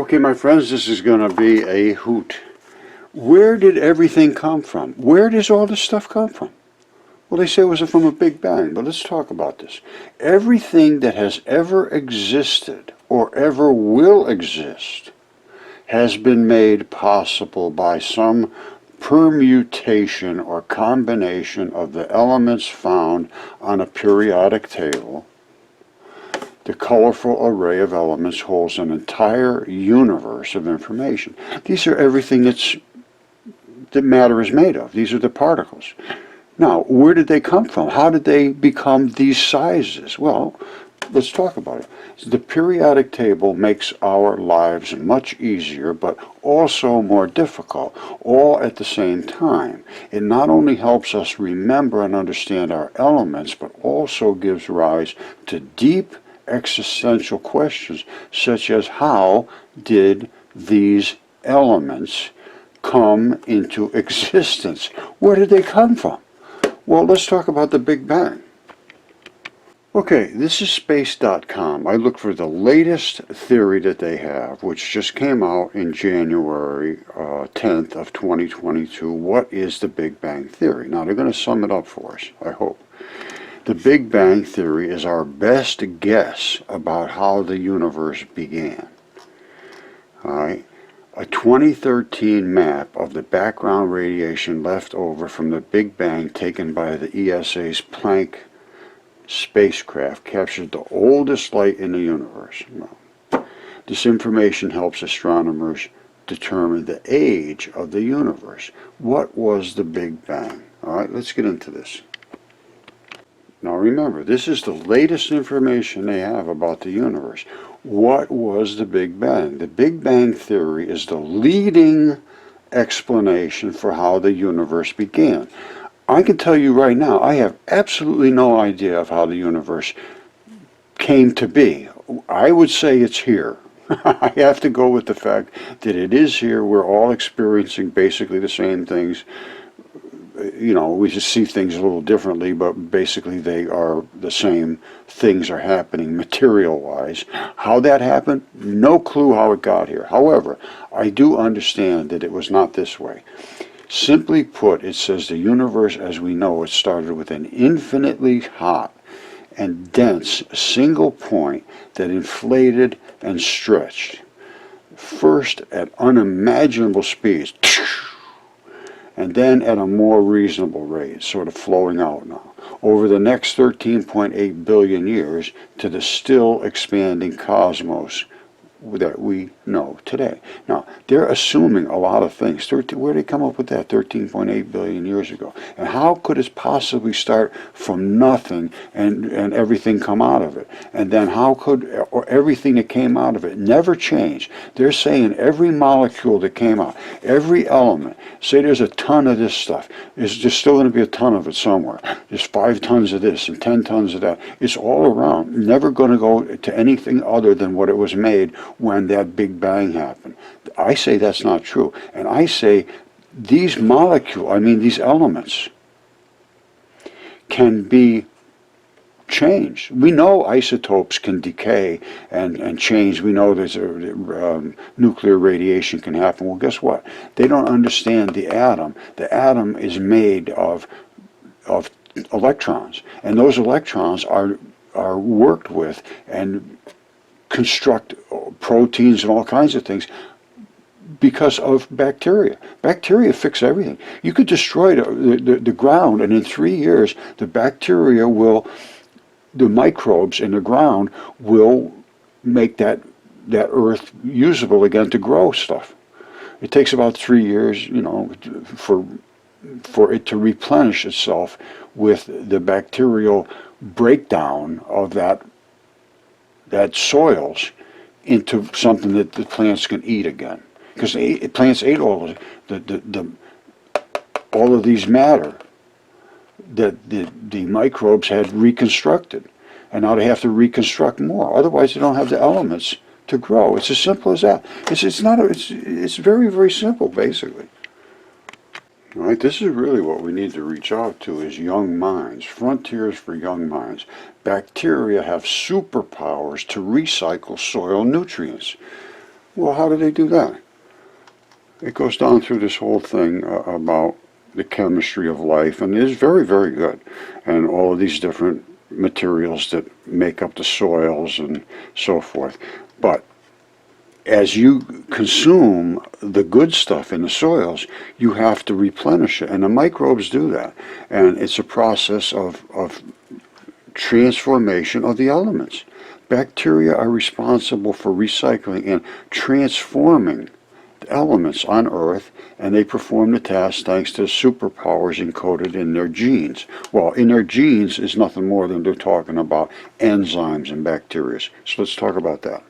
Okay, my friends, this is going to be a hoot. Where did everything come from? Where does all this stuff come from? Well, they say it was from a Big Bang, but let's talk about this. Everything that has ever existed or ever will exist has been made possible by some permutation or combination of the elements found on a periodic table. The colorful array of elements holds an entire universe of information. These are everything that matter is made of. These are the particles. Now, where did they come from? How did they become these sizes? Well, let's talk about it. The periodic table makes our lives much easier, but also more difficult, all at the same time. It not only helps us remember and understand our elements, but also gives rise to deep existential questions, such as how did these elements come into existence? Where did they come from? Well, let's talk about the Big Bang. Okay, this is space.com. I look for the latest theory that they have, which just came out in January 10th of 2022. What is the Big Bang Theory? Now, they're going to sum it up for us, I hope. The Big Bang Theory is our best guess about how the universe began. All right? A 2013 map of the background radiation left over from the Big Bang taken by the ESA's Planck spacecraft captured the oldest light in the universe. Well, this information helps astronomers determine the age of the universe. What was the Big Bang? All right, let's get into this. Now remember, this is the latest information they have about the universe. What was the Big Bang? The Big Bang Theory is the leading explanation for how the universe began. I can tell you right now, I have absolutely no idea of how the universe came to be. I would say it's here. I have to go with the fact that it is here. We're all experiencing basically the same things. You know, we just see things a little differently, but basically they are the same things are happening material-wise. How that happened, no clue how it got here. However, I do understand that it was not this way. Simply put, it says the universe as we know it started with an infinitely hot and dense single point that inflated and stretched. First at unimaginable speeds, and then at a more reasonable rate, sort of flowing out now, over the next 13.8 billion years to the still expanding cosmos that we know today. Now, they're assuming a lot of things. Where did they come up with that 13.8 billion years ago? And how could it possibly start from nothing and everything come out of it? And then how could everything that came out of it never change? They're saying every molecule that came out, every element, say there's a ton of this stuff, there's still going to be a ton of it somewhere. There's 5 tons of this and 10 tons of that. It's all around, never going to go to anything other than what it was made when that Big Bang happened. I say that's not true. And I say these molecules, these elements, can be changed. We know isotopes can decay and change. We know there's nuclear radiation can happen. Well, guess what? They don't understand the atom. The atom is made of electrons. And those electrons are worked with and construct proteins and all kinds of things because of bacteria. Bacteria fix everything. You could destroy the ground, and in 3 years the bacteria the microbes in the ground will make that earth usable again to grow stuff. It takes about 3 years, for it to replenish itself with the bacterial breakdown of that soils into something that the plants can eat again, because plants ate all of these matter that the microbes had reconstructed, and now they have to reconstruct more. Otherwise, they don't have the elements to grow. It's as simple as that. It's very, very simple, basically. All right, this is really what we need to reach out to is young minds, frontiers for young minds. Bacteria have superpowers to recycle soil nutrients. Well, how do they do that? It goes down through this whole thing about the chemistry of life, and it is very, very good. And all of these different materials that make up the soils and so forth. But as you consume the good stuff in the soils, you have to replenish it. And the microbes do that. And it's a process of transformation of the elements. Bacteria are responsible for recycling and transforming the elements on Earth, and they perform the task thanks to the superpowers encoded in their genes. Well, in their genes is nothing more than they're talking about enzymes and bacteria. So let's talk about that.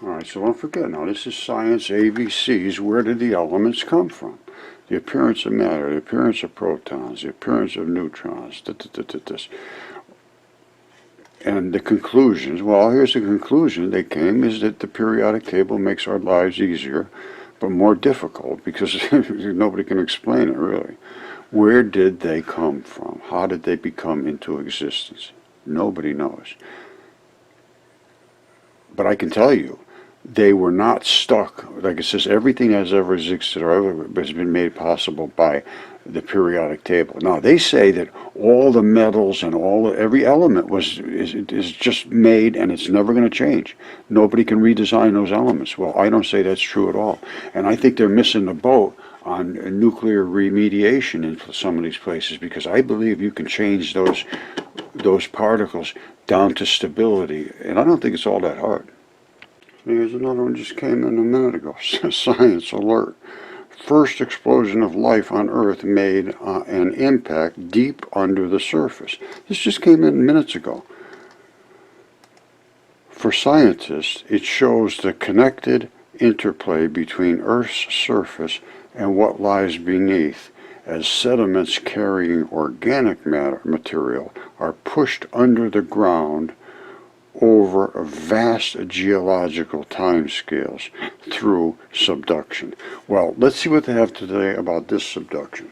All right, so don't forget now, this is science ABCs. Where did the elements come from? The appearance of matter, the appearance of protons, the appearance of neutrons, this. And the conclusions, well, here's the conclusion they came, is that the periodic table makes our lives easier, but more difficult, because nobody can explain it, really. Where did they come from? How did they become into existence? Nobody knows. But I can tell you, they were not stuck. Like it says, everything has ever existed or ever has been made possible by the periodic table. Now they say that all the metals and every element is just made, and it's never going to change. Nobody can redesign those elements. Well, I don't say that's true at all, and I think they're missing the boat on nuclear remediation in some of these places, because I believe you can change those particles down to stability, and I don't think it's all that hard. Here's another one just came in a minute ago. Science alert. First explosion of life on Earth made an impact deep under the surface. This just came in minutes ago. For scientists, it shows the connected interplay between Earth's surface and what lies beneath, as sediments carrying organic material are pushed under the ground over vast geological timescales through subduction. Well, let's see what they have today about this subduction.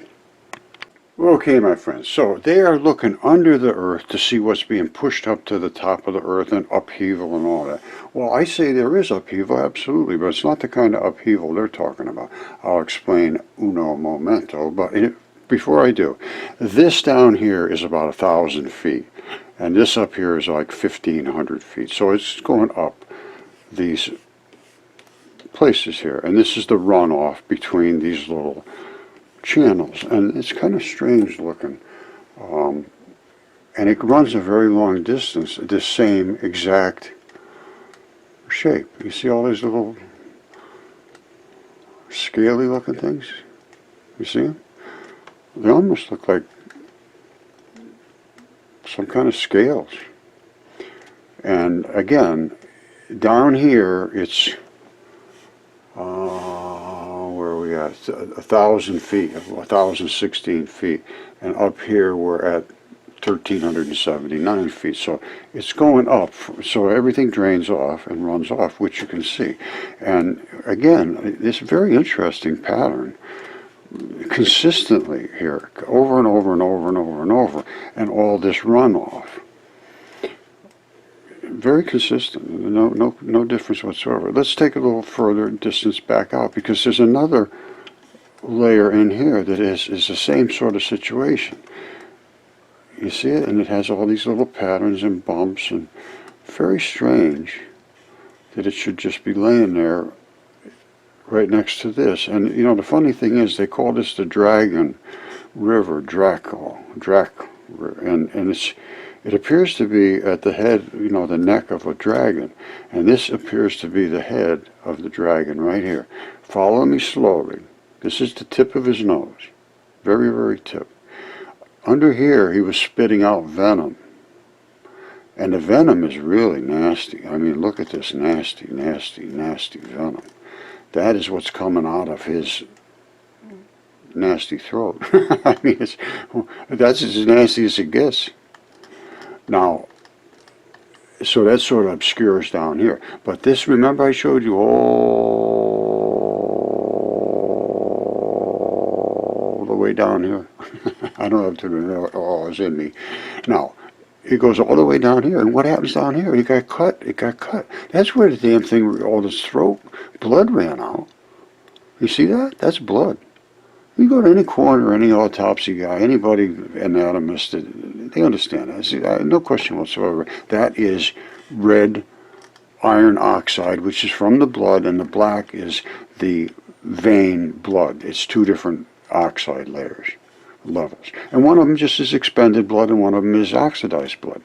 Okay, my friends, so they are looking under the Earth to see what's being pushed up to the top of the Earth, and upheaval and all that. Well, I say there is upheaval, absolutely, but it's not the kind of upheaval they're talking about. I'll explain uno momento, but before I do, this down here is about 1,000 feet. And this up here is like 1,500 feet. So it's going up these places here. And this is the runoff between these little channels. And it's kind of strange looking. And it runs a very long distance, the same exact shape. You see all these little scaly looking things? You see them? They almost look like some kind of scales. And again, down here it's where are we at? 1,000 feet, 1,016 feet, and up here we're at 1,379 feet. So it's going up. So everything drains off and runs off, which you can see. And again, this very interesting pattern. Consistently here, over and over and over and over and over, and all this runoff. Very consistent, no difference whatsoever. Let's take a little further distance back out, because there's another layer in here that is the same sort of situation. You see it, and it has all these little patterns and bumps, and very strange that it should just be laying there right next to this. And you know, the funny thing is, they call this the Dragon River, and it appears to be at the head, you know, the neck of a dragon, and this appears to be the head of the dragon right here. Follow me slowly. This is the tip of his nose, very, very tip. Under here, he was spitting out venom, and the venom is really nasty. I mean, look at this nasty, nasty, nasty venom. That is what's coming out of his nasty throat. I mean, that's as nasty as it gets. Now, so that sort of obscures down here. But this, remember I showed you all the way down here? I don't have to remember, oh, it's in me. Now, it goes all the way down here. And what happens down here? It got cut. It got cut. That's where the damn thing, all this throat, blood ran out. You see that? That's blood. You go to any coroner, any autopsy guy, anybody anatomist, they understand that. See, no question whatsoever. That is red iron oxide, which is from the blood, and the black is the vein blood. It's two different oxide layers, levels. And one of them just is expended blood, and one of them is oxidized blood.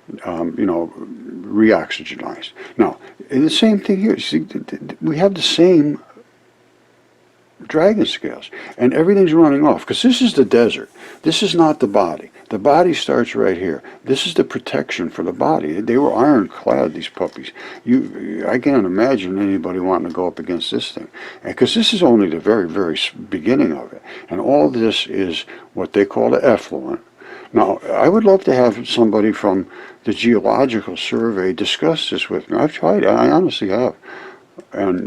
Reoxygenized. Now, and the same thing here. See, we have the same dragon scales, and everything's running off, because this is the desert. This is not the body. The body starts right here. This is the protection for the body. They were ironclad, these puppies. I can't imagine anybody wanting to go up against this thing, because this is only the very, very beginning of it, and all this is what they call the effluent. Now, I would love to have somebody from the Geological Survey discuss this with me. I've tried. I honestly have, and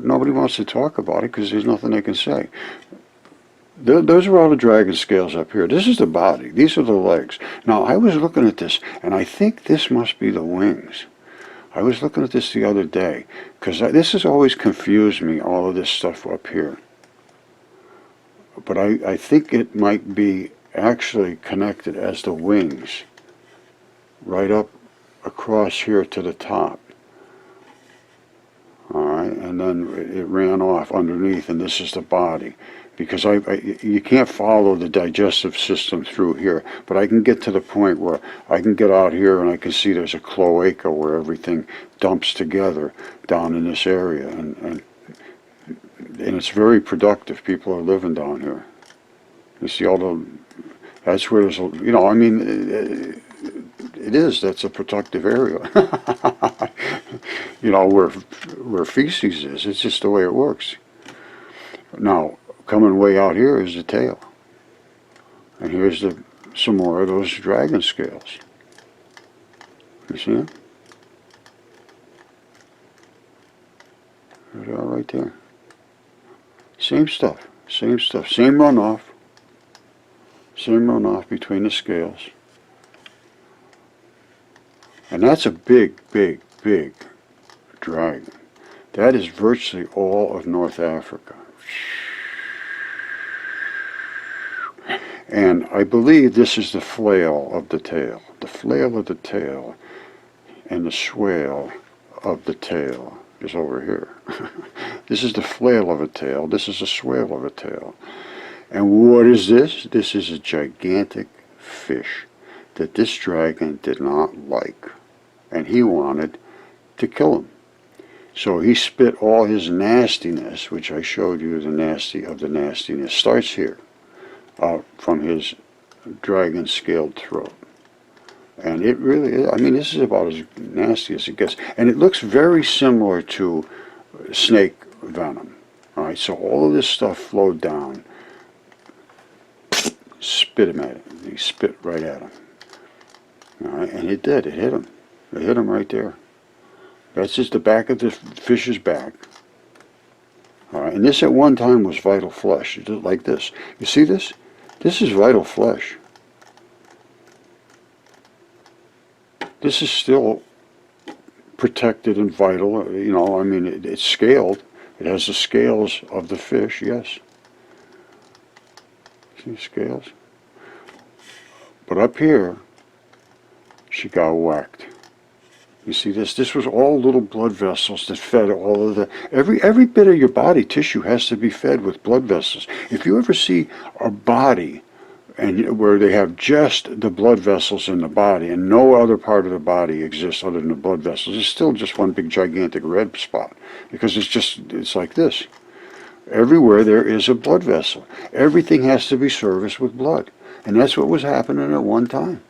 nobody wants to talk about it because there's nothing they can say. Those are all the dragon scales up here. This is the body. These are the legs. Now, I was looking at this, and I think this must be the wings. I was looking at this the other day, because this has always confused me, all of this stuff up here. But I think it might be actually connected as the wings, right up across here to the top. All right, and then it ran off underneath, and this is the body. Because you can't follow the digestive system through here, but I can get to the point where I can get out here and I can see there's a cloaca where everything dumps together down in this area, and it's very productive. People are living down here. You see all the, that's where there's, that's a productive area. Where feces is. It's just the way it works. Now, coming way out here is the tail. And here's some more of those dragon scales. You see them? There they are right there. Same stuff. Same stuff. Same runoff. Same runoff between the scales. And that's a big, big, big dragon. That is virtually all of North Africa. And I believe this is the flail of the tail. The flail of the tail and the swale of the tail is over here. This is the flail of a tail. This is the swale of a tail. And what is this? This is a gigantic fish that this dragon did not like. And he wanted to kill him. So he spit all his nastiness, which I showed you, the nastiness, starts here, out from his dragon-scaled throat. And it really, this is about as nasty as it gets. And it looks very similar to snake venom. All right, so all of this stuff flowed down, spit him at him. He spit right at him. All right, and it did. It hit him. It hit him right there. That's just the back of the fish's back. All right, and this at one time was vital flesh, just like this. You see this? This is vital flesh. This is still protected and vital. It's scaled. It has the scales of the fish, yes. See the scales? But up here, she got whacked. You see this? This was all little blood vessels that fed all of the... Every bit of your body tissue has to be fed with blood vessels. If you ever see a body where they have just the blood vessels in the body and no other part of the body exists other than the blood vessels, it's still just one big gigantic red spot. Because it's like this. Everywhere there is a blood vessel. Everything has to be serviced with blood. And that's what was happening at one time.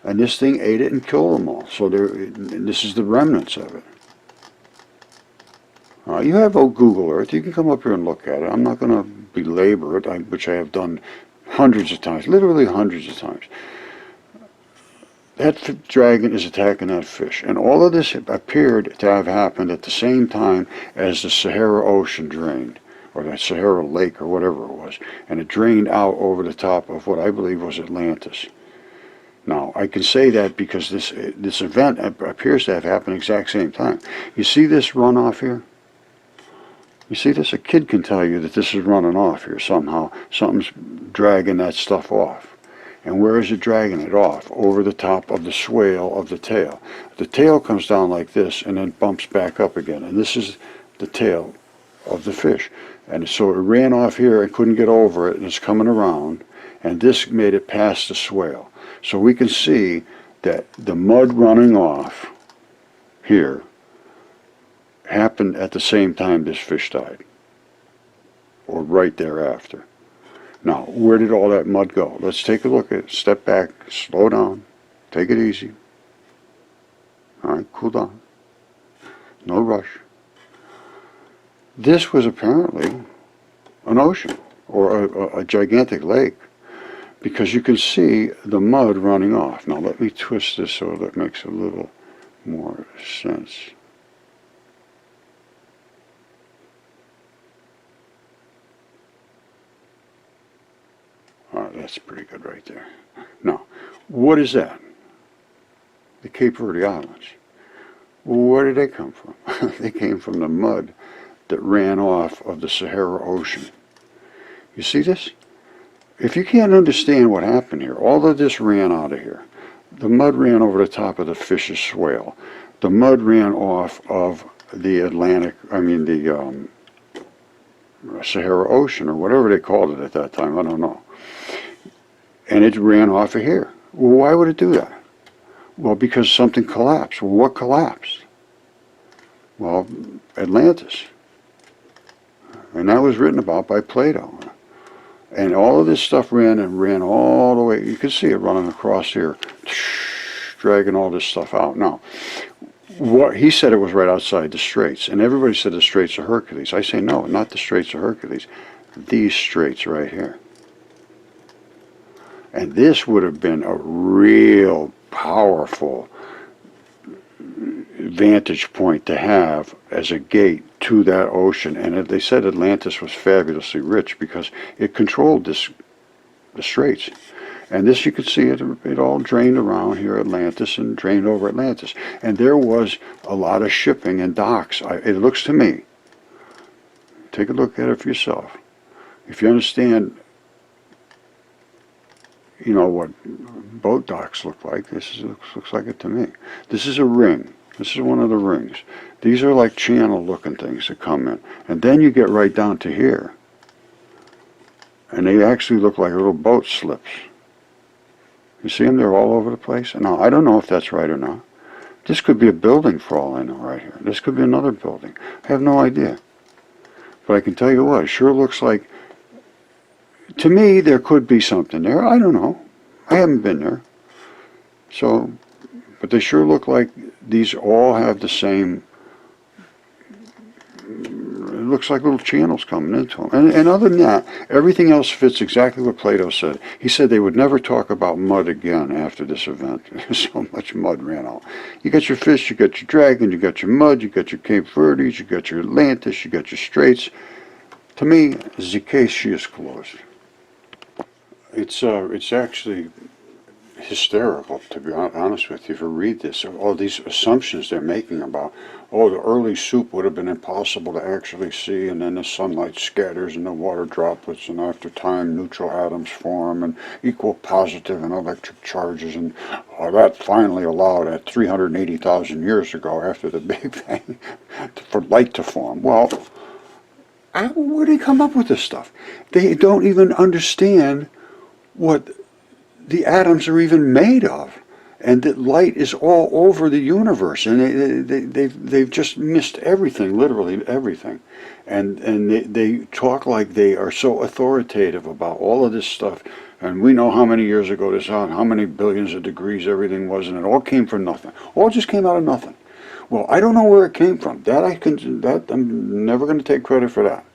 And this thing ate it and killed them all. So this is the remnants of it. You have Google Earth. You can come up here and look at it. I'm not going to belabor it, which I have done hundreds of times, literally hundreds of times. That dragon is attacking that fish. And all of this appeared to have happened at the same time as the Sahara Ocean drained, or the Sahara Lake, or whatever it was. And it drained out over the top of what I believe was Atlantis. Now, I can say that because this event appears to have happened exact same time. You see this runoff here? You see this? A kid can tell you that this is running off here somehow. Something's dragging that stuff off. And where is it dragging it off? Over the top of the swale of the tail. The tail comes down like this and then bumps back up again. And this is the tail of the fish. And so it ran off here and couldn't get over it, and it's coming around. And this made it past the swale. So we can see that the mud running off here happened at the same time this fish died, or right thereafter. Now, where did all that mud go? Let's take a look at it. Step back, slow down, take it easy. All right, cool down. No rush. This was apparently an ocean, or a gigantic lake, because you can see the mud running off. Now let me twist this so that makes a little more sense. All right, that's pretty good right there. Now, what is that? The Cape Verde Islands. Where did they come from? They came from the mud that ran off of the Sahara Ocean. You see this? If you can't understand what happened here, all of this ran out of here. The mud ran over the top of the fish's swale. The mud ran off of the Sahara Ocean, or whatever they called it at that time, I don't know. And it ran off of here. Well, why would it do that? Well, because something collapsed. Well, what collapsed? Well, Atlantis. And that was written about by Plato. And all of this stuff ran all the way. You can see it running across here, dragging all this stuff out. Now, what he said, it was right outside the Straits, and everybody said the Straits of Hercules. I say no, not the Straits of Hercules. These straits right here. And this would have been a real powerful vantage point to have as a gate to that ocean. And they said Atlantis was fabulously rich because it controlled the straits. And this, you could see it all drained around here Atlantis and drained over Atlantis. And there was a lot of shipping and docks. It looks to me, take a look at it for yourself. If you understand, you know, what boat docks look like, this looks like it to me. This is a ring. This is one of the rings. These are like channel looking things that come in. And then you get right down to here. And they actually look like little boat slips. You see them? They're all over the place. Now, I don't know if that's right or not. This could be a building for all I know right here. This could be another building. I have no idea. But I can tell you what, it sure looks like, to me, there could be something there. I don't know. I haven't been there. So, but they sure look like these all have the same, it looks like little channels coming into them. And other than that, everything else fits exactly what Plato said. He said they would never talk about mud again after this event. So much mud ran out. You got your fish, you got your dragon, you got your mud, you got your Cape Verdes, you got your Atlantis, you got your straits. To me, the case is closed. It's actually hysterical, to be honest with you, if you read this. All these assumptions they're making about, oh, the early soup would have been impossible to actually see, and then the sunlight scatters and the water droplets, and after time neutral atoms form and equal positive and electric charges, and that finally allowed at 380,000 years ago after the Big Bang for light to form. Well, where do they come up with this stuff? They don't even understand what the atoms are even made of, and that light is all over the universe, and they've just missed everything, literally everything, and they talk like they are so authoritative about all of this stuff, and we know how many years ago this happened, how many billions of degrees everything was, and it all came from nothing. All just came out of nothing. Well, I don't know where it came from. That I'm never going to take credit for that.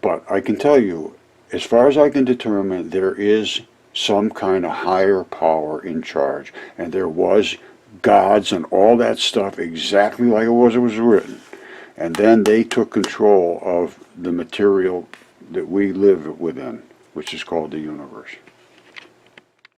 But I can tell you, as far as I can determine, there is some kind of higher power in charge. And there was gods and all that stuff exactly like it was written. And then they took control of the material that we live within, which is called the universe.